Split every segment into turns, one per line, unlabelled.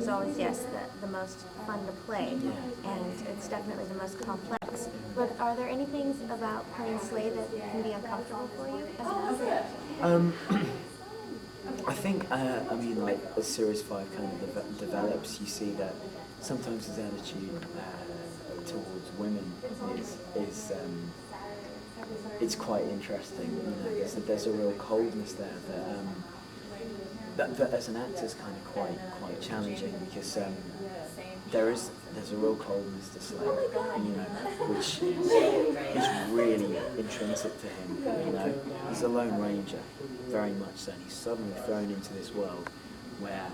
is always, yes, the most fun to play, and it's definitely the most complex. But are there any things about playing Slade that can be uncomfortable for you as an actor?
I think, I mean, like, as Series 5 kind of develops, you see that sometimes his attitude towards women is it's quite interesting. You know, there's a real coldness there that as an actor is kind of quite challenging, because there's a real coldness to Slade, you know, which is really intrinsic to him. You know, he's a lone ranger, very much so, and he's suddenly thrown into this world where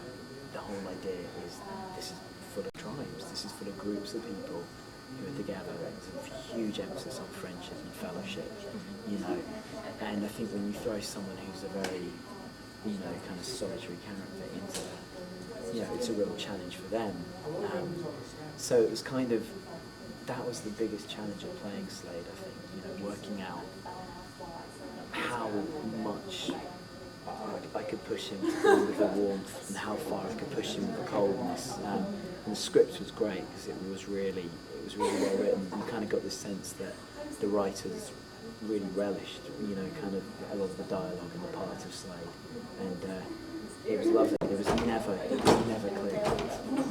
the whole idea is this is full of tribes, this is full of groups of people who are together. There's a huge emphasis on friendship and fellowship, you know, and I think when you throw someone who's a very, you know, kind of solitary character into that, you know, it's a real challenge for them. So it was kind of, that was the biggest challenge of playing Slade, I think, you know, working out how much I could push him to go with the warmth and how far I could push him with the coldness. And the script was great because it was really well written. You kind of got the sense that the writers really relished, you know, kind of a lot of the dialogue and the part of Slade. And it was lovely. It was never clear cut, you know,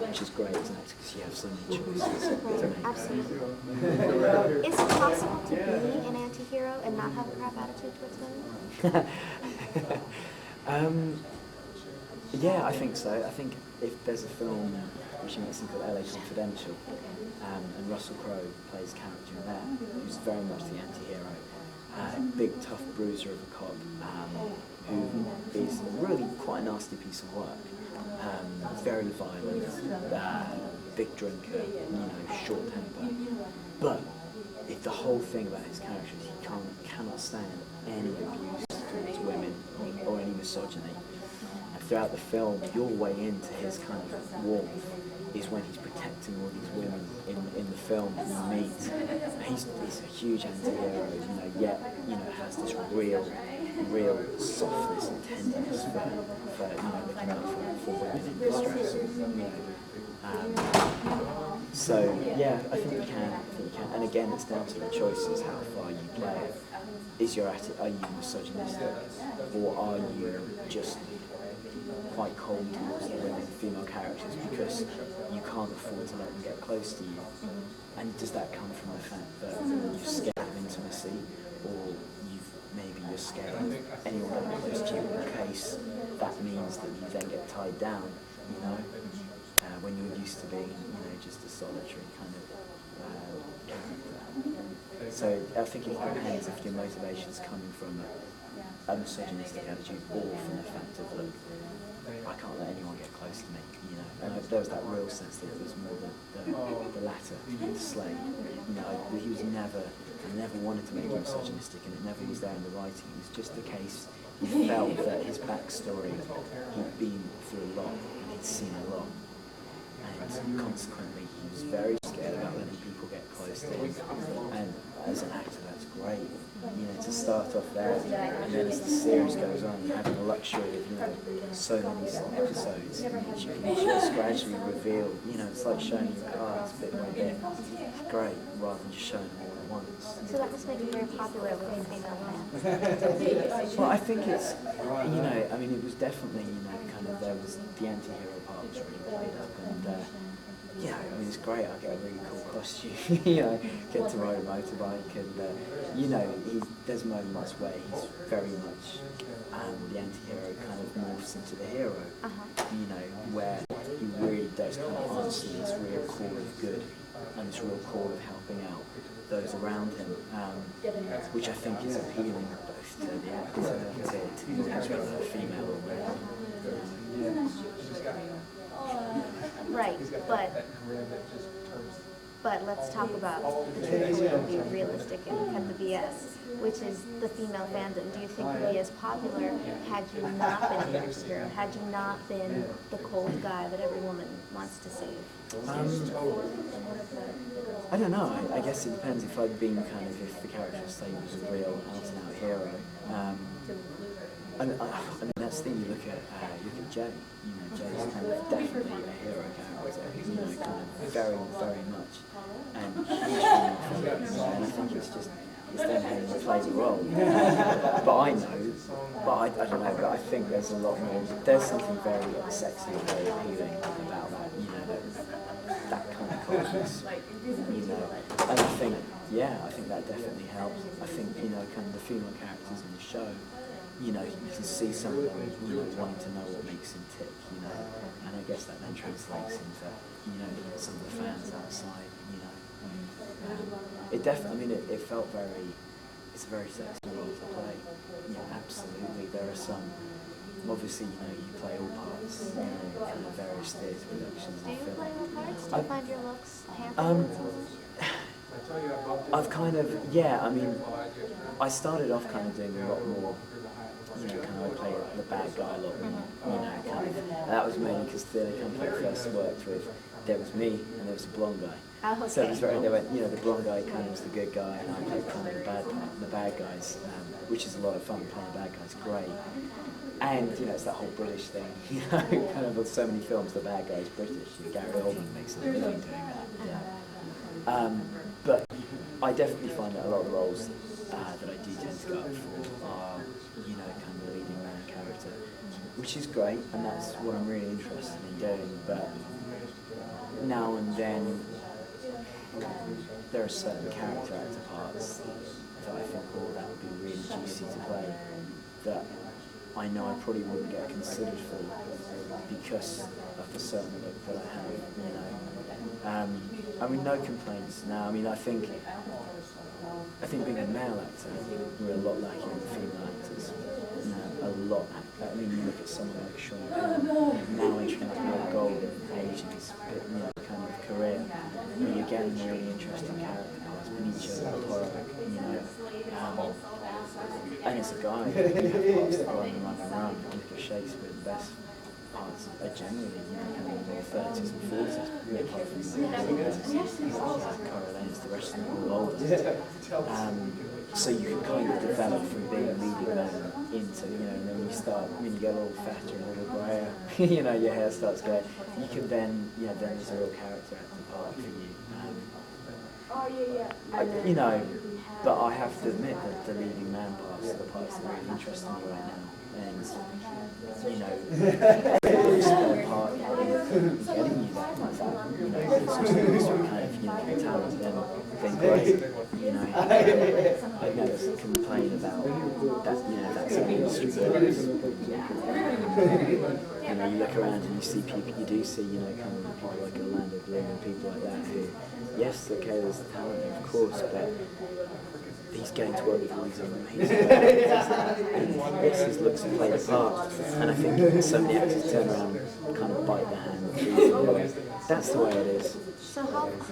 which is great, isn't it? Because you have so many choices to make.
Absolutely. Is it possible to be an anti-hero and not have a crap attitude towards women?
Yeah, I think so. I think if there's a film which you might think called LA Confidential, and Russell Crowe plays a character in there who's very much the anti-hero, big tough bruiser of a cop, who is really quite a nasty piece of work, very violent, big drinker, you know, short temper. But if the whole thing about his character is he cannot stand any abuse towards women or any misogyny. And throughout the film, your way into his kind of warmth is when he's protecting all these women in the film that you meet. He's a huge anti-hero, you know, yet, you know, has this real softness and tenderness for you know, looking out for women in distress. You know. So yeah, I think you can. And again, it's down to the choices, how far you play it. Are you misogynistic, or are you just quite cold towards the women, female characters, because you can't afford to let them get close to you? And does that come from the fact that you're scared of intimacy, or maybe you're scared of anyone getting close to you in case that means that you then get tied down, you know, when you're used to being, you know, just a solitary kind of character. So I think it depends if your motivation's coming from a misogynistic attitude or from the fact of, look, I can't let anyone get close to me, you know. And there was that real sense that it was more the latter, the Slade. You know, I never wanted to make him misogynistic, and it never was there in the writing. It was just the case, he felt that his backstory, he'd been through a lot, and he'd seen a lot. And consequently, he was very scared about letting people get close to him. And as an actor, that's great. You know, to start off there, and then as the series goes on, you're having the luxury of, you know, so many episodes in which you can just gradually reveal, you know, it's like showing your cards bit by bit. It's great, rather than just showing them all at once.
So that must make it very popular with female fans.
Well, I think it's, you know, I mean, it was definitely, you know, kind of, there was the anti-hero part was really played up, and yeah, I mean, it's great. I get a really cool costume, you know, get to ride a motorbike, and you know, there's moments where he's very much the anti-hero kind of morphs into the hero, you know, where he really does kind of answer this real call of good and this real call of helping out those around him, which I think is appealing both to the actor, to the audience, whether they're female or male.
Right, but let's talk about the truth and be realistic and cut the BS, which is the female fandom. Do you think it would be as popular had you not been an anti-hero, had you not been the cold guy that every woman wants to save?
I don't know. I guess it depends if I'd been kind of, if the character of Slade was a real out-and-out hero. I mean, that's the thing. You look at Jay. You know, Jay's kind of definitely a hero character. You know, kind of very, very much, and huge fan of it, you know, and I think it's then how you play the role. But I know, I don't know, but I think there's a lot more. There's something very sexy and very appealing about that. You know, that kind of coldness. You know, and I think that definitely helps. I think, you know, kind of the female characters in the show, you know, you can see some of them, you know, wanting to know what makes him tick, you know, and I guess that then translates into, you know, some of the fans outside, you know. It definitely, I mean, it felt it's a very sexy role to play. Yeah, absolutely. There are some, obviously, you know, you play all parts, you know, kind of various theatre productions
Do
and
you
film.
play all parts? Do you find your looks hampered?
I've kind of, yeah, I mean, I started off kind of doing a lot more, you know, kind of I played the bad guy a lot more, you know, kind of, and that was mainly because the company I first worked with, there was me and there was a blonde guy.
Oh, okay.
So it was very, they went, you know, the blonde guy kind of was the good guy, and I played kind of the bad guys, which is a lot of fun. Playing the bad guys, great. And you know, it's that whole British thing, you know, kind of with so many films, the bad guy's British. You know, Gary Oldman makes a living doing that. Yeah. But I definitely find that a lot of the roles that I do tend to go up for are, you know, kind of the leading man character, which is great, and that's what I'm really interested in doing. But now and then, there are certain character actor parts that I think, oh, that would be really juicy to play, that I know I probably wouldn't get considered for because of the certain look that I have, you know. I mean, no complaints now. I mean, I think being a male actor, we're a lot lacking in female actors. You know, a lot. I mean, you look at someone like Sean Penn, now entering like more golden age in his, you know, kind of career. I mean, you're getting really interesting character parts. Benicio del Toro, you know, and it's a guy who have parts that run and run and run. You look at Shakespeare, the best parts are generally, you know, kind of in the 30s and 40s, apart from Coriolanus, the rest of them are all older. So you can kind of develop from being a leading man into, you know, and then when you get a little fatter and a little grayer, you know, your hair starts going, you can then, you know, then there's a real character actor part for you. You know, but I have to admit that the leading man parts are the parts that are really interesting me right now. And, you know, everybody's got a part in getting you that, you know, it's kind of, you know, talent, then great, you know. I never complain about that, you know, that's an industry. You know, you look around and you see people, you do see, you know, kind of people like Orlando Bloom and people like that who, yes, okay, there's the talent, of course, but he's going to work with all these amazing actors. Yes, his looks and play the part. And I think so many actors turn around and kind of bite the hand. That's the way it is.
So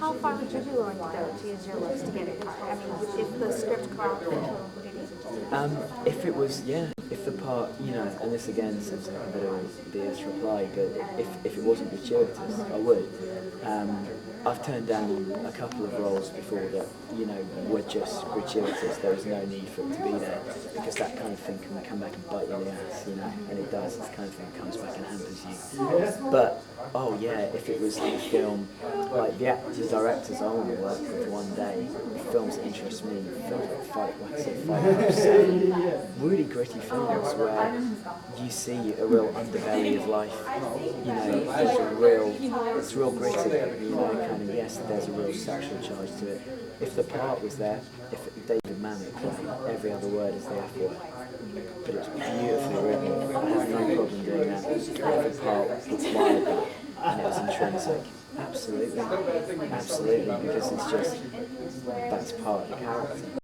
how far would you be willing to go to use your looks to get it? I mean, if the script called for it,
if it was, yeah, if the part, you know, and this again seems like a bit of a BS reply, but if it wasn't gratuitous, I would. I've turned down a couple of roles before that, you know, were just gratuitous. There was no need for it to be there, because that kind of thing can come back and bite you in the ass, you know, and it does. It's the kind of thing that comes back and hampers you. But, oh yeah, if it was a film, like the directors I want to work with one day, films that interest me, films like 5 really gritty films where you see a real underbelly of life, you know, it's real gritty, you know, kind of, yes, there's a real sexual charge to it. If the part was there, if David Mamet played, every other word is the F word. But it's beautifully written. I have no problem doing that. Every part required that, and it was intrinsic. Absolutely, because it's just, that's part of the character.